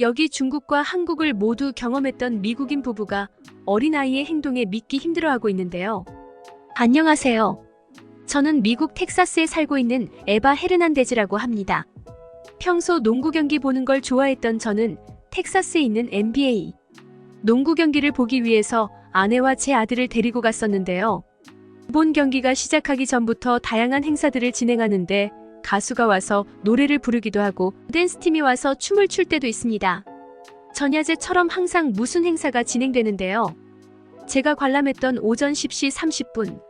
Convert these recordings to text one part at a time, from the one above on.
여기 중국과 한국을 모두 경험했던 미국인 부부가 어린아이의 행동에 믿기 힘들어하고 있는데요. 안녕하세요. 저는 미국 텍사스에 살고 있는 에바 헤르난데즈라고 합니다. 평소 농구 경기 보는 걸 좋아했던 저는 텍사스에 있는 NBA 농구 경기를 보기 위해서 아내와 제 아들을 데리고 갔었는데요. 본 경기가 시작하기 전부터 다양한 행사들을 진행하는데 가수가 와서 노래를 부르기도 하고 댄스팀이 와서 춤을 출 때도 있습니다. 전야제처럼 항상 무슨 행사가 진행되는데요. 제가 관람했던 오전 10시 30분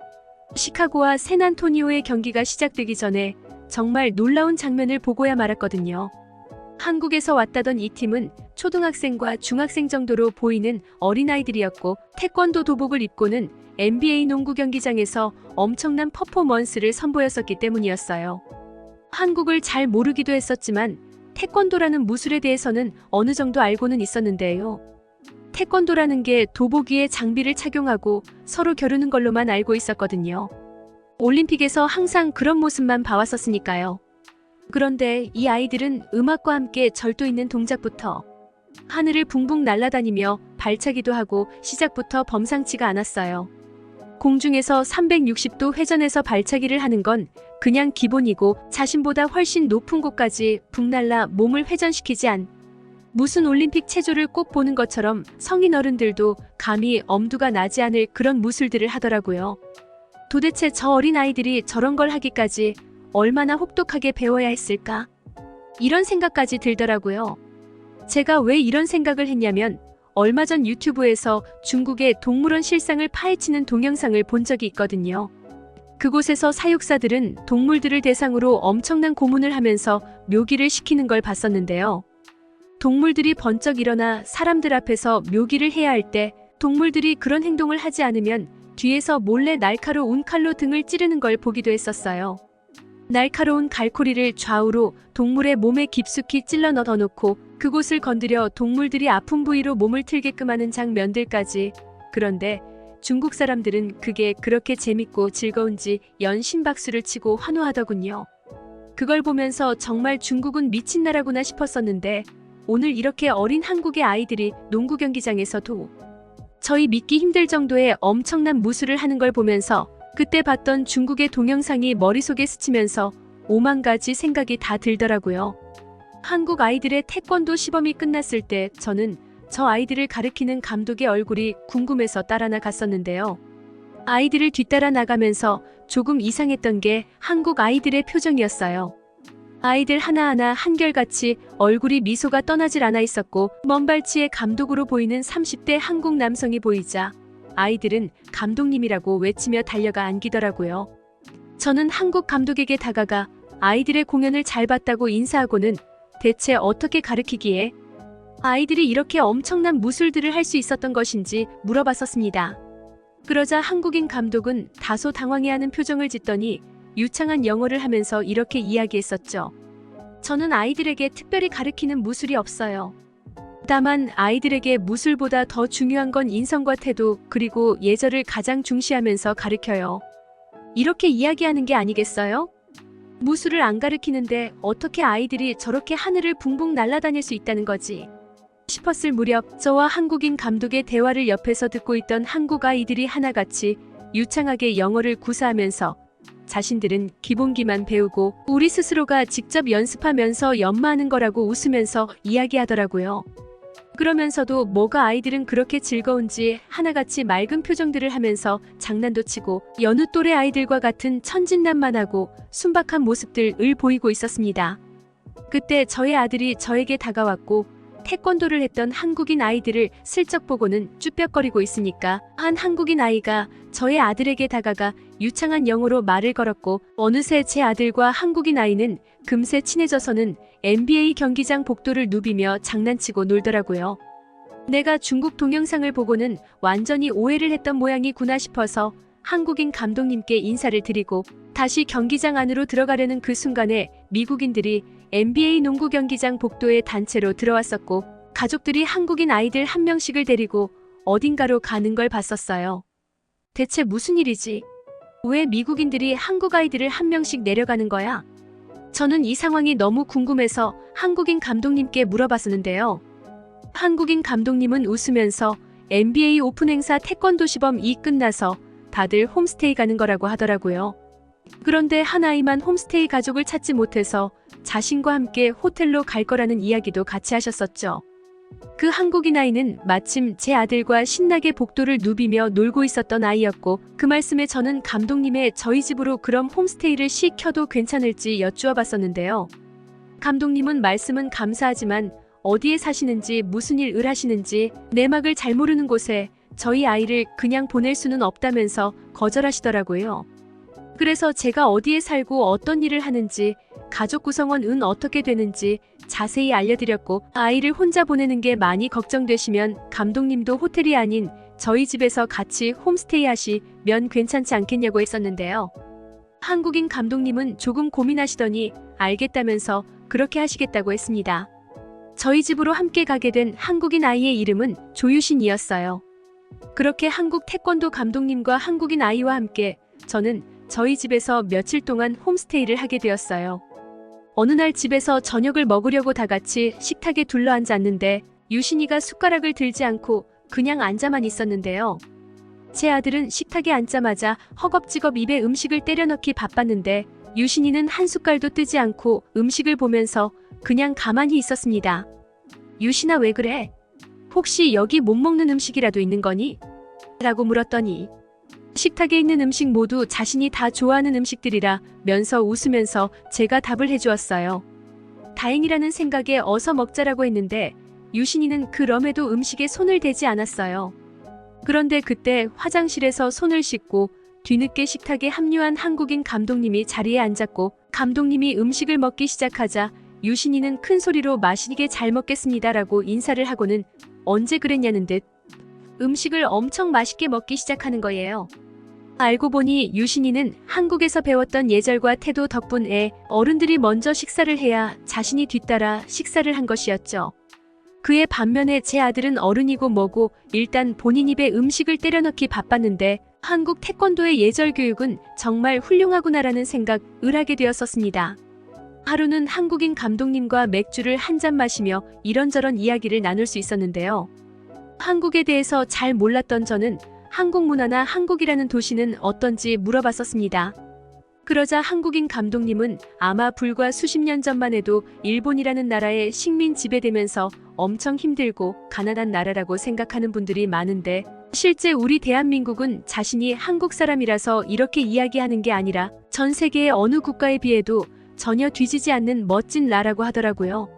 시카고와 샌안토니오의 경기가 시작되기 전에 정말 놀라운 장면을 보고야 말았거든요. 한국에서 왔다던 이 팀은 초등학생과 중학생 정도로 보이는 어린아이들이었고 태권도 도복을 입고는 NBA 농구 경기장에서 엄청난 퍼포먼스를 선보였었기 때문이었어요. 한국을 잘 모르기도 했었지만 태권도라는 무술에 대해서는 어느 정도 알고는 있었는데요. 태권도라는 게 도복 위에 장비를 착용하고 서로 겨루는 걸로만 알고 있었거든요. 올림픽에서 항상 그런 모습만 봐왔었으니까요. 그런데 이 아이들은 음악과 함께 절도 있는 동작부터 하늘을 붕붕 날아다니며 발차기도 하고 시작부터 범상치가 않았어요. 공중에서 360도 회전해서 발차기를 하는 건 그냥 기본이고 자신보다 훨씬 높은 곳까지 붕 날라 몸을 회전시키지 않. 무슨 올림픽 체조를 꼭 보는 것처럼 성인 어른들도 감히 엄두가 나지 않을 그런 무술들을 하더라고요. 도대체 저 어린 아이들이 저런 걸 하기까지 얼마나 혹독하게 배워야 했을까? 이런 생각까지 들더라고요. 제가 왜 이런 생각을 했냐면 얼마 전 유튜브에서 중국의 동물원 실상을 파헤치는 동영상을 본 적이 있거든요. 그곳에서 사육사들은 동물들을 대상으로 엄청난 고문을 하면서 묘기를 시키는 걸 봤었는데요. 동물들이 번쩍 일어나 사람들 앞에서 묘기를 해야 할 때 동물들이 그런 행동을 하지 않으면 뒤에서 몰래 날카로운 칼로 등을 찌르는 걸 보기도 했었어요. 날카로운 갈고리를 좌우로 동물의 몸에 깊숙이 찔러 넣어놓고 그곳을 건드려 동물들이 아픈 부위로 몸을 틀게끔 하는 장면들까지. 그런데 중국 사람들은 그게 그렇게 재밌고 즐거운지 연신박수를 치고 환호하더군요. 그걸 보면서 정말 중국은 미친 나라구나 싶었었는데 오늘 이렇게 어린 한국의 아이들이 농구 경기장에서도 저희 믿기 힘들 정도의 엄청난 무술을 하는 걸 보면서 그때 봤던 중국의 동영상이 머릿속에 스치면서 오만 가지 생각이 다 들더라고요. 한국 아이들의 태권도 시범이 끝났을 때 저는 저 아이들을 가르치는 감독의 얼굴이 궁금해서 따라 나갔었는데요. 아이들을 뒤따라 나가면서 조금 이상했던 게 한국 아이들의 표정이었어요. 아이들 하나하나 한결같이 얼굴이 미소가 떠나질 않아 있었고 먼 발치의 감독으로 보이는 30대 한국 남성이 보이자 아이들은 감독님이라고 외치며 달려가 안기더라고요. 저는 한국 감독에게 다가가 아이들의 공연을 잘 봤다고 인사하고는 대체 어떻게 가르치기에 아이들이 이렇게 엄청난 무술들을 할 수 있었던 것인지 물어봤었습니다. 그러자 한국인 감독은 다소 당황해하는 표정을 짓더니 유창한 영어를 하면서 이렇게 이야기했었죠. 저는 아이들에게 특별히 가르치는 무술이 없어요. 다만 아이들에게 무술보다 더 중요한 건 인성과 태도 그리고 예절을 가장 중시하면서 가르쳐요. 이렇게 이야기하는 게 아니겠어요? 무술을 안 가르치는데 어떻게 아이들이 저렇게 하늘을 붕붕 날아다닐 수 있다는 거지? 싶었을 무렵 저와 한국인 감독의 대화를 옆에서 듣고 있던 한국 아이들이 하나같이 유창하게 영어를 구사하면서 자신들은 기본기만 배우고 우리 스스로가 직접 연습하면서 연마하는 거라고 웃으면서 이야기하더라고요. 그러면서도 뭐가 아이들은 그렇게 즐거운지 하나같이 맑은 표정들을 하면서 장난도 치고 여느 또래 아이들과 같은 천진난만하고 순박한 모습들을 보이고 있었습니다. 그때 저의 아들이 저에게 다가왔고 태권도를 했던 한국인 아이들을 슬쩍 보고는 쭈뼛거리고 있으니까 한 한국인 아이가 저의 아들에게 다가가 유창한 영어로 말을 걸었고 어느새 제 아들과 한국인 아이는 금세 친해져서는 NBA 경기장 복도를 누비며 장난치고 놀더라고요. 내가 중국 동영상을 보고는 완전히 오해를 했던 모양이구나 싶어서 한국인 감독님께 인사를 드리고 다시 경기장 안으로 들어가려는 그 순간에 미국인들이 NBA 농구 경기장 복도에 단체로 들어왔었고 가족들이 한국인 아이들 한 명씩을 데리고 어딘가로 가는 걸 봤었어요. 대체 무슨 일이지? 왜 미국인들이 한국 아이들을 한 명씩 내려가는 거야? 저는 이 상황이 너무 궁금해서 한국인 감독님께 물어봤었는데요. 한국인 감독님은 웃으면서 NBA 오픈 행사 태권도 시범이 끝나서 다들 홈스테이 가는 거라고 하더라고요. 그런데 한 아이만 홈스테이 가족을 찾지 못해서 자신과 함께 호텔로 갈 거라는 이야기도 같이 하셨었죠. 그 한국인 아이는 마침 제 아들과 신나게 복도를 누비며 놀고 있었던 아이였고, 그 말씀에 저는 감독님의 저희 집으로 그럼 홈스테이를 시켜도 괜찮을지 여쭈어 봤었는데요. 감독님은 말씀은 감사하지만 어디에 사시는지 무슨 일을 하시는지 내막을 잘 모르는 곳에 저희 아이를 그냥 보낼 수는 없다면서 거절하시더라고요. 그래서 제가 어디에 살고 어떤 일을 하는지, 가족 구성원은 어떻게 되는지 자세히 알려드렸고, 아이를 혼자 보내는 게 많이 걱정되시면 감독님도 호텔이 아닌 저희 집에서 같이 홈스테이 하시면 괜찮지 않겠냐고 했었는데요. 한국인 감독님은 조금 고민하시더니 알겠다면서 그렇게 하시겠다고 했습니다. 저희 집으로 함께 가게 된 한국인 아이의 이름은 조유신이었어요. 그렇게 한국 태권도 감독님과 한국인 아이와 함께 저는 저희 집에서 며칠 동안 홈스테이를 하게 되었어요. 어느 날 집에서 저녁을 먹으려고 다 같이 식탁에 둘러앉았는데 유신이가 숟가락을 들지 않고 그냥 앉아만 있었는데요. 제 아들은 식탁에 앉자마자 허겁지겁 입에 음식을 때려 넣기 바빴는데 유신이는 한 숟갈도 뜨지 않고 음식을 보면서 그냥 가만히 있었습니다. 유신아, 왜 그래? 혹시 여기 못 먹는 음식이라도 있는 거니? 라고 물었더니 식탁에 있는 음식 모두 자신이 다 좋아하는 음식들이라 면서 웃으면서 제가 답을 해주었어요. 다행이라는 생각에 어서 먹자라고 했는데 유신이는 그럼에도 음식에 손을 대지 않았어요. 그런데 그때 화장실에서 손을 씻고 뒤늦게 식탁에 합류한 한국인 감독님이 자리에 앉았고, 감독님이 음식을 먹기 시작하자 유신이는 큰 소리로 맛있게 잘 먹겠습니다라고 인사를 하고는 언제 그랬냐는 듯 음식을 엄청 맛있게 먹기 시작하는 거예요. 알고 보니 유신이는 한국에서 배웠던 예절과 태도 덕분에 어른들이 먼저 식사를 해야 자신이 뒤따라 식사를 한 것이었죠. 그의 반면에 제 아들은 어른이고 뭐고 일단 본인 입에 음식을 때려 넣기 바빴는데 한국 태권도의 예절 교육은 정말 훌륭하구나라는 생각을 하게 되었었습니다. 하루는 한국인 감독님과 맥주를 한 잔 마시며 이런저런 이야기를 나눌 수 있었는데요. 한국에 대해서 잘 몰랐던 저는 한국 문화나 한국이라는 도시는 어떤지 물어봤었습니다. 그러자 한국인 감독님은 아마 불과 수십 년 전만 해도 일본이라는 나라에 식민 지배되면서 엄청 힘들고 가난한 나라라고 생각하는 분들이 많은데 실제 우리 대한민국은 자신이 한국 사람이라서 이렇게 이야기하는 게 아니라 전 세계의 어느 국가에 비해도 전혀 뒤지지 않는 멋진 나라고 하더라고요.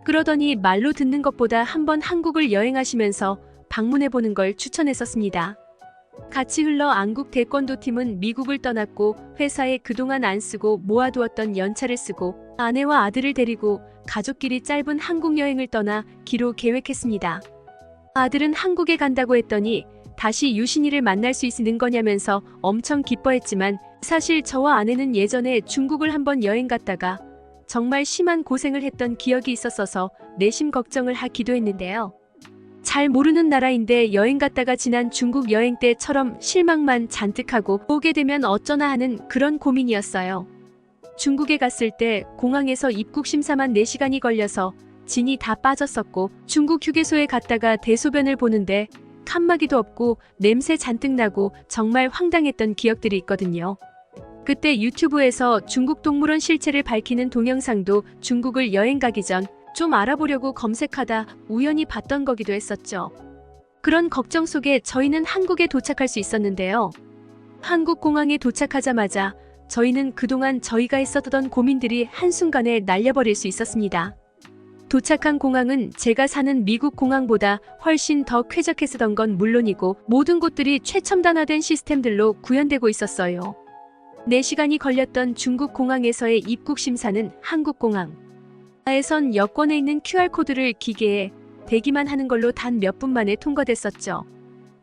그러더니 말로 듣는 것보다 한번 한국을 여행하시면서 방문해보는 걸 추천했었습니다. 같이 흘러 안국 태권도 팀은 미국을 떠났고 회사에 그동안 안 쓰고 모아두었던 연차를 쓰고 아내와 아들을 데리고 가족끼리 짧은 한국 여행을 떠나 기로 계획했습니다. 아들은 한국에 간다고 했더니 다시 유신이를 만날 수 있는 거냐면서 엄청 기뻐했지만 사실 저와 아내는 예전에 중국을 한번 여행 갔다가 정말 심한 고생을 했던 기억이 있었어서 내심 걱정을 하기도 했는데요. 잘 모르는 나라인데 여행 갔다가 지난 중국 여행 때처럼 실망만 잔뜩 하고 오게 되면 어쩌나 하는 그런 고민이었어요. 중국에 갔을 때 공항에서 입국 심사만 4시간이 걸려서 진이 다 빠졌었고 중국 휴게소에 갔다가 대소변을 보는데 칸막이도 없고 냄새 잔뜩 나고 정말 황당했던 기억들이 있거든요. 그때 유튜브에서 중국 동물원 실체를 밝히는 동영상도 중국을 여행 가기 전 좀 알아보려고 검색하다 우연히 봤던 거기도 했었죠. 그런 걱정 속에 저희는 한국에 도착할 수 있었는데요. 한국 공항에 도착하자마자 저희는 그동안 저희가 했었던 고민들이 한순간에 날려버릴 수 있었습니다. 도착한 공항은 제가 사는 미국 공항보다 훨씬 더 쾌적했었던 건 물론이고 모든 곳들이 최첨단화된 시스템들로 구현되고 있었어요. 4시간이 걸렸던 중국 공항에서의 입국 심사는 한국 공항 에선 여권에 있는 QR코드를 기계에 대기만 하는 걸로 단 몇 분 만에 통과됐었죠.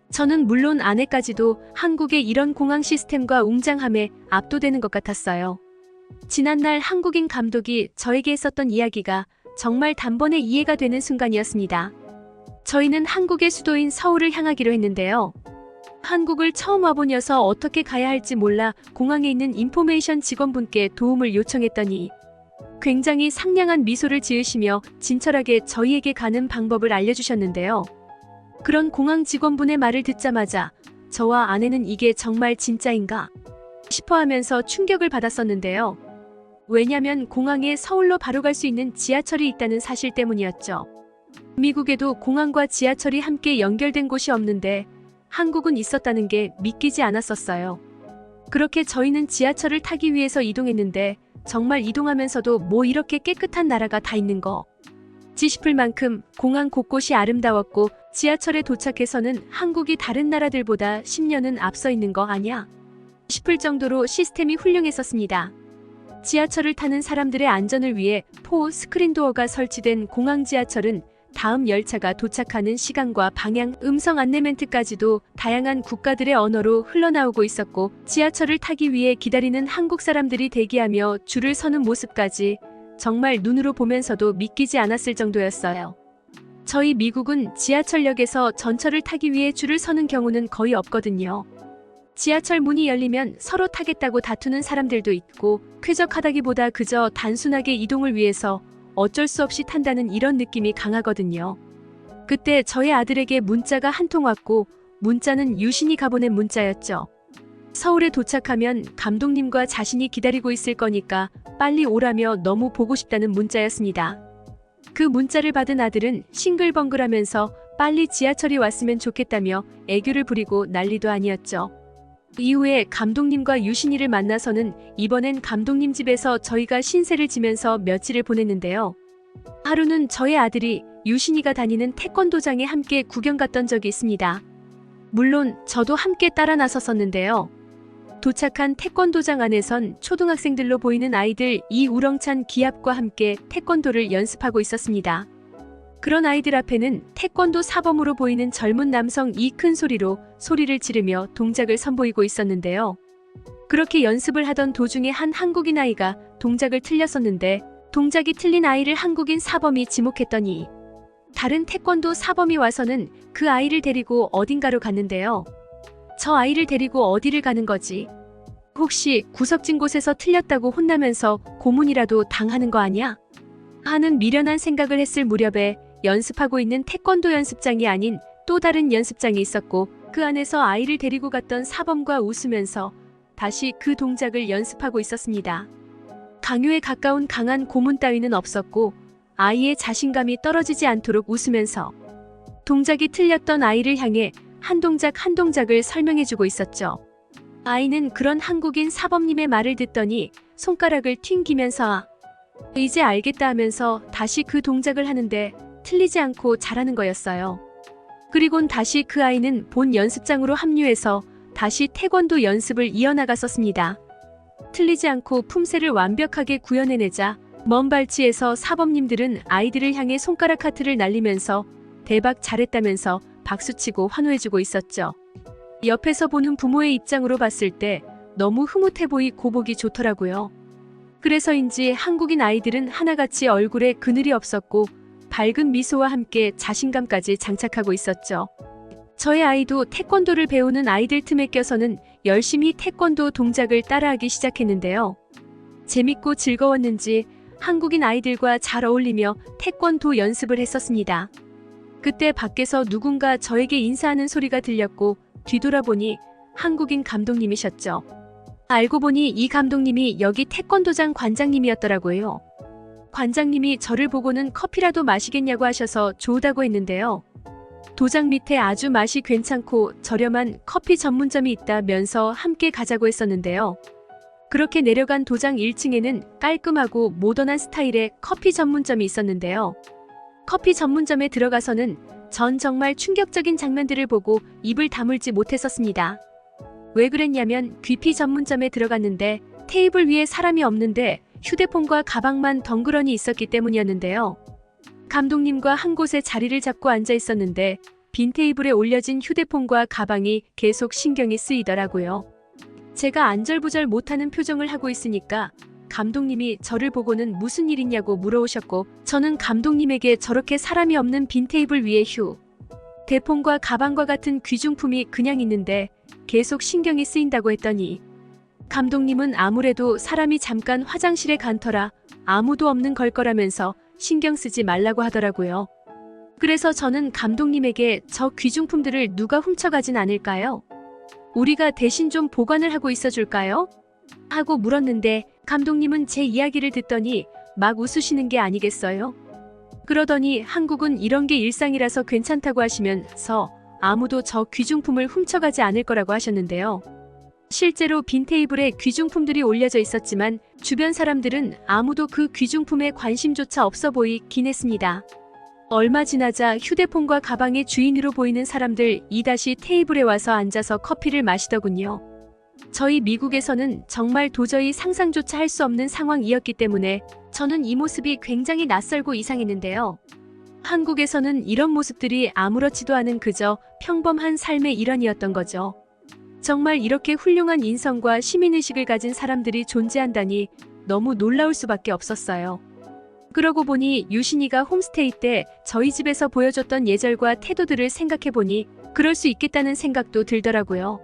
저는 물론 아내까지도 한국의 이런 공항 시스템과 웅장함에 압도되는 것 같았어요. 지난날 한국인 감독이 저에게 했었던 이야기가 정말 단번에 이해가 되는 순간이었습니다. 저희는 한국의 수도인 서울을 향하기로 했는데요. 한국을 처음 와보녀서 어떻게 가야 할지 몰라 공항에 있는 인포메이션 직원분께 도움을 요청했더니 굉장히 상냥한 미소를 지으시며 진철하게 저희에게 가는 방법을 알려주셨는데요. 그런 공항 직원분의 말을 듣자마자 저와 아내는 이게 정말 진짜인가 싶어 하면서 충격을 받았었는데요. 왜냐면 공항에 서울로 바로 갈 수 있는 지하철이 있다는 사실 때문이었죠. 미국에도 공항과 지하철이 함께 연결된 곳이 없는데 한국은 있었다는 게 믿기지 않았었어요. 그렇게 저희는 지하철을 타기 위해서 이동했는데 정말 이동하면서도 뭐 이렇게 깨끗한 나라가 다 있는 거 싶을 만큼 공항 곳곳이 아름다웠고 지하철에 도착해서는 한국이 다른 나라들보다 10년은 앞서 있는 거 아냐 싶을 정도로 시스템이 훌륭했었습니다. 지하철을 타는 사람들의 안전을 위해 스크린 도어가 설치된 공항 지하철은 다음 열차가 도착하는 시간과 방향, 음성 안내 멘트까지도 다양한 국가들의 언어로 흘러나오고 있었고 지하철을 타기 위해 기다리는 한국 사람들이 대기하며 줄을 서는 모습까지 정말 눈으로 보면서도 믿기지 않았을 정도였어요. 저희 미국은 지하철역에서 전철을 타기 위해 줄을 서는 경우는 거의 없거든요. 지하철 문이 열리면 서로 타겠다고 다투는 사람들도 있고 쾌적하다기보다 그저 단순하게 이동을 위해서 어쩔 수 없이 탄다는 이런 느낌이 강하거든요. 그때 저희 아들에게 문자가 한 통 왔고 문자는 유신이 가보낸 문자였죠. 서울에 도착하면 감독님과 자신이 기다리고 있을 거니까 빨리 오라며 너무 보고 싶다는 문자였습니다. 그 문자를 받은 아들은 싱글벙글하면서 빨리 지하철이 왔으면 좋겠다며 애교를 부리고 난리도 아니었죠. 이후에 감독님과 유신이를 만나서는 이번엔 감독님 집에서 저희가 신세를 지면서 며칠을 보냈는데요. 하루는 저의 아들이 유신이가 다니는 태권도장에 함께 구경 갔던 적이 있습니다. 물론 저도 함께 따라 나섰었는데요. 도착한 태권도장 안에선 초등학생들로 보이는 아이들 이 우렁찬 기합과 함께 태권도를 연습하고 있었습니다. 그런 아이들 앞에는 태권도 사범으로 보이는 젊은 남성 이 큰 소리로 소리를 지르며 동작을 선보이고 있었는데요. 그렇게 연습을 하던 도중에 한 한국인 아이가 동작을 틀렸었는데 동작이 틀린 아이를 한국인 사범이 지목했더니 다른 태권도 사범이 와서는 그 아이를 데리고 어딘가로 갔는데요. 저 아이를 데리고 어디를 가는 거지? 혹시 구석진 곳에서 틀렸다고 혼나면서 고문이라도 당하는 거 아니야? 하는 미련한 생각을 했을 무렵에 연습하고 있는 태권도 연습장이 아닌 또 다른 연습장이 있었고 그 안에서 아이를 데리고 갔던 사범과 웃으면서 다시 그 동작을 연습하고 있었습니다. 강요에 가까운 강한 고문 따위는 없었고 아이의 자신감이 떨어지지 않도록 웃으면서 동작이 틀렸던 아이를 향해 한 동작 한 동작을 설명해주고 있었죠. 아이는 그런 한국인 사범님의 말을 듣더니 손가락을 튕기면서 이제 알겠다 하면서 다시 그 동작을 하는데 틀리지 않고 잘하는 거였어요. 그리곤 다시 그 아이는 본 연습장으로 합류해서 다시 태권도 연습을 이어나갔었습니다. 틀리지 않고 품새를 완벽하게 구현해내자 먼 발치에서 사범님들은 아이들을 향해 손가락 하트를 날리면서 대박 잘했다면서 박수치고 환호해주고 있었죠. 옆에서 보는 부모의 입장으로 봤을 때 너무 흐뭇해 보이고 보기 좋더라고요. 그래서인지 한국인 아이들은 하나같이 얼굴에 그늘이 없었고 밝은 미소와 함께 자신감까지 장착하고 있었죠. 저의 아이도 태권도를 배우는 아이들 틈에 껴서는 열심히 태권도 동작을 따라하기 시작했는데요. 재밌고 즐거웠는지 한국인 아이들과 잘 어울리며 태권도 연습을 했었습니다. 그때 밖에서 누군가 저에게 인사하는 소리가 들렸고 뒤돌아보니 한국인 감독님이셨죠. 알고 보니 이 감독님이 여기 태권도장 관장님이었더라고요. 관장님이 저를 보고는 커피라도 마시겠냐고 하셔서 좋다고 했는데요. 도장 밑에 아주 맛이 괜찮고 저렴한 커피 전문점이 있다면서 함께 가자고 했었는데요. 그렇게 내려간 도장 1층에는 깔끔하고 모던한 스타일의 커피 전문점이 있었는데요. 커피 전문점에 들어가서는 전 정말 충격적인 장면들을 보고 입을 다물지 못했었습니다. 왜 그랬냐면 귀피 전문점에 들어갔는데 테이블 위에 사람이 없는데 휴대폰과 가방만 덩그러니 있었기 때문이었는데요. 감독님과 한 곳에 자리를 잡고 앉아 있었는데 빈 테이블에 올려진 휴대폰과 가방이 계속 신경이 쓰이더라고요. 제가 안절부절 못하는 표정을 하고 있으니까 감독님이 저를 보고는 무슨 일 있냐고 물어오셨고 저는 감독님에게 저렇게 사람이 없는 빈 테이블 위에 휴대폰과 가방과 같은 귀중품이 그냥 있는데 계속 신경이 쓰인다고 했더니 감독님은 아무래도 사람이 잠깐 화장실에 간 터라 아무도 없는 걸 거라면서 신경 쓰지 말라고 하더라고요. 그래서 저는 감독님에게 저 귀중품들을 누가 훔쳐가진 않을까요? 우리가 대신 좀 보관을 하고 있어 줄까요? 하고 물었는데 감독님은 제 이야기를 듣더니 막 웃으시는 게 아니겠어요? 그러더니 한국은 이런 게 일상이라서 괜찮다고 하시면서 아무도 저 귀중품을 훔쳐가지 않을 거라고 하셨는데요. 실제로 빈 테이블에 귀중품들이 올려져 있었지만 주변 사람들은 아무도 그 귀중품에 관심조차 없어 보이긴 했습니다. 얼마 지나자 휴대폰과 가방의 주인으로 보이는 사람들 이다시 테이블에 와서 앉아서 커피를 마시더군요. 저희 미국에서는 정말 도저히 상상조차 할 수 없는 상황이었기 때문에 저는 이 모습이 굉장히 낯설고 이상했는데요. 한국에서는 이런 모습들이 아무렇지도 않은 그저 평범한 삶의 일환이었던 거죠. 정말 이렇게 훌륭한 인성과 시민의식을 가진 사람들이 존재한다니 너무 놀라울 수밖에 없었어요. 그러고 보니 유신이가 홈스테이 때 저희 집에서 보여줬던 예절과 태도들을 생각해보니 그럴 수 있겠다는 생각도 들더라고요.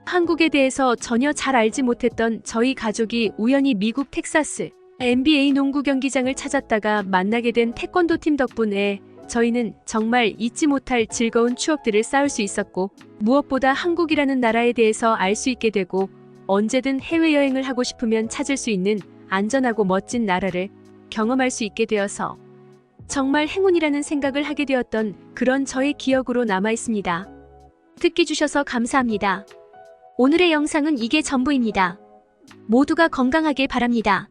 한국에 대해서 전혀 잘 알지 못했던 저희 가족이 우연히 미국 텍사스 NBA 농구 경기장을 찾았다가 만나게 된 태권도 팀 덕분에 저희는 정말 잊지 못할 즐거운 추억들을 쌓을 수 있었고 무엇보다 한국이라는 나라에 대해서 알 수 있게 되고 언제든 해외여행을 하고 싶으면 찾을 수 있는 안전하고 멋진 나라를 경험할 수 있게 되어서 정말 행운이라는 생각을 하게 되었던 그런 저의 기억으로 남아 있습니다. 듣기 주셔서 감사합니다. 오늘의 영상은 이게 전부입니다. 모두가 건강하길 바랍니다.